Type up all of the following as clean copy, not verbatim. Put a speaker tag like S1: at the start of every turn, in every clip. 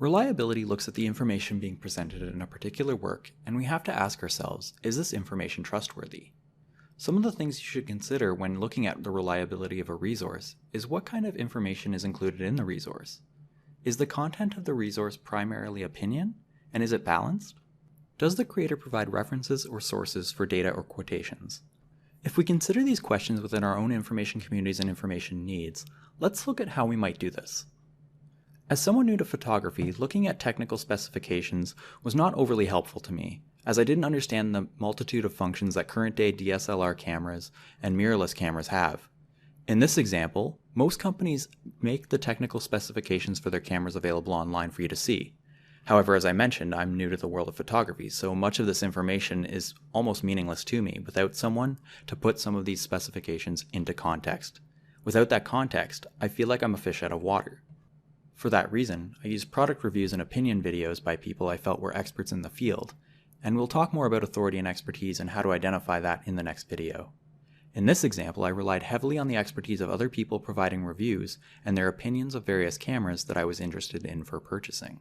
S1: Reliability looks at the information being presented in a particular work, and we have to ask ourselves, is this information trustworthy? Some of the things you should consider when looking at the reliability of a resource is what kind of information is included in the resource. Is the content of the resource primarily opinion, and is it balanced? Does the creator provide references or sources for data or quotations? If we consider these questions within our own information communities and information needs, let's look at how we might do this. As someone new to photography, looking at technical specifications was not overly helpful to me, as I didn't understand the multitude of functions that current-day DSLR cameras and mirrorless cameras have. In this example, most companies make the technical specifications for their cameras available online for you to see. However, as I mentioned, I'm new to the world of photography, so much of this information is almost meaningless to me without someone to put some of these specifications into context. Without that context, I feel like I'm a fish out of water. For that reason, I use product reviews and opinion videos by people I felt were experts in the field, and we'll talk more about authority and expertise and how to identify that in the next video. In this example, I relied heavily on the expertise of other people providing reviews and their opinions of various cameras that I was interested in for purchasing.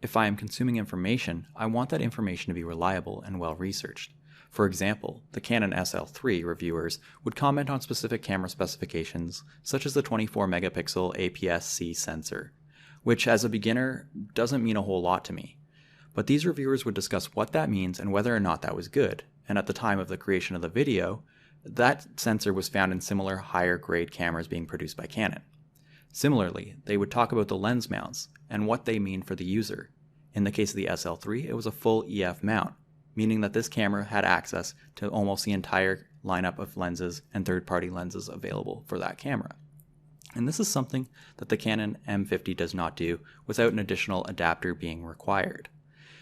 S1: If I am consuming information, I want that information to be reliable and well researched. For example, the Canon SL3 reviewers would comment on specific camera specifications, such as the 24 megapixel APS-C sensor, which as a beginner doesn't mean a whole lot to me. But these reviewers would discuss what that means and whether or not that was good, and at the time of the creation of the video, that sensor was found in similar higher grade cameras being produced by Canon. Similarly, they would talk about the lens mounts and what they mean for the user. In the case of the SL3, it was a full EF mount, meaning that this camera had access to almost the entire lineup of lenses and third-party lenses available for that camera. And this is something that the Canon M50 does not do without an additional adapter being required.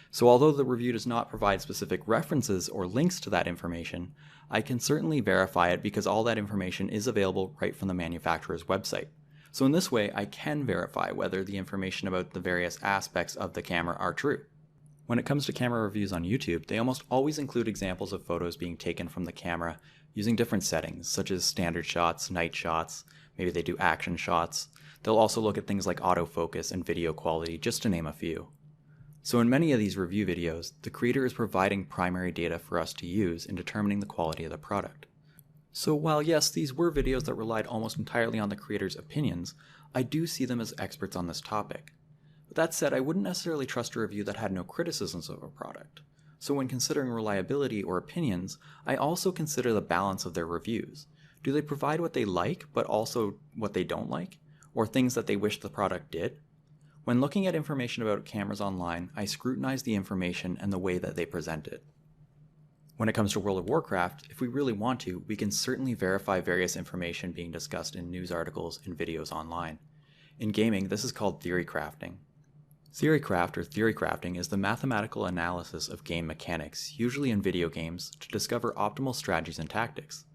S1: So although the review does not provide specific references or links to that information, I can certainly verify it because all that information is available right from the manufacturer's website. So in this way, I can verify whether the information about the various aspects of the camera are true. When it comes to camera reviews on YouTube, they almost always include examples of photos being taken from the camera using different settings, such as standard shots, night shots, maybe they do action shots. They'll also look at things like autofocus and video quality, just to name a few. So in many of these review videos, the creator is providing primary data for us to use in determining the quality of the product. So while yes, these were videos that relied almost entirely on the creator's opinions, I do see them as experts on this topic. But that said, I wouldn't necessarily trust a review that had no criticisms of a product. So when considering reliability or opinions, I also consider the balance of their reviews. Do they provide what they like, but also what they don't like? Or things that they wish the product did? When looking at information about cameras online, I scrutinize the information and the way that they present it. When it comes to World of Warcraft, if we really want to, we can certainly verify various information being discussed in news articles and videos online. In gaming, this is called theory crafting. Theory craft or theory crafting is the mathematical analysis of game mechanics, usually in video games, to discover optimal strategies and tactics.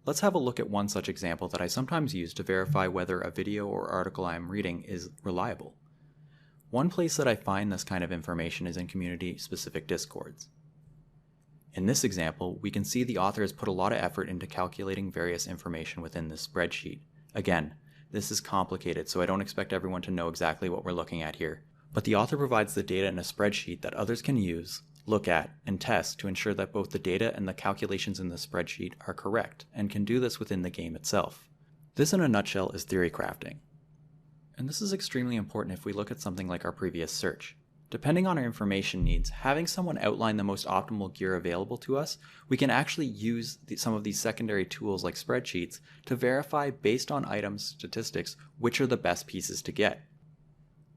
S1: Let's have a look at one such example that I sometimes use to verify whether a video or article I am reading is reliable. One place that I find this kind of information is in community-specific discords. In this example, we can see the author has put a lot of effort into calculating various information within this spreadsheet. Again, this is complicated, so I don't expect everyone to know exactly what we're looking at here. But the author provides the data in a spreadsheet that others can use, look at, and test to ensure that both the data and the calculations in the spreadsheet are correct, and can do this within the game itself. This in a nutshell is theory crafting. And this is extremely important if we look at something like our previous search. Depending on our information needs, having someone outline the most optimal gear available to us, we can actually use some of these secondary tools like spreadsheets to verify based on item statistics which are the best pieces to get.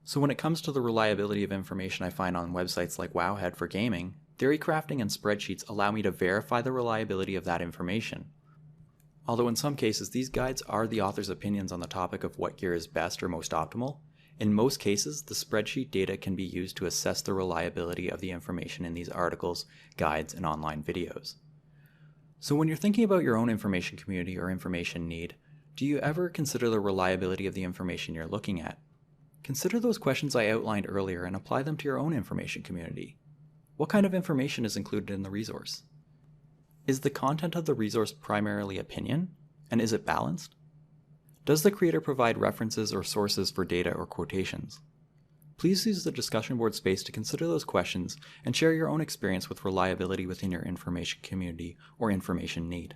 S1: So when it comes to the reliability of information I find on websites like Wowhead for gaming, theory crafting and spreadsheets allow me to verify the reliability of that information. Although in some cases these guides are the author's opinions on the topic of what gear is best or most optimal, in most cases, the spreadsheet data can be used to assess the reliability of the information in these articles, guides, and online videos. So when you're thinking about your own information community or information need, do you ever consider the reliability of the information you're looking at? Consider those questions I outlined earlier and apply them to your own information community. What kind of information is included in the resource? Is the content of the resource primarily opinion? And is it balanced? Does the creator provide references or sources for data or quotations? Please use the discussion board space to consider those questions and share your own experience with reliability within your information community or information need.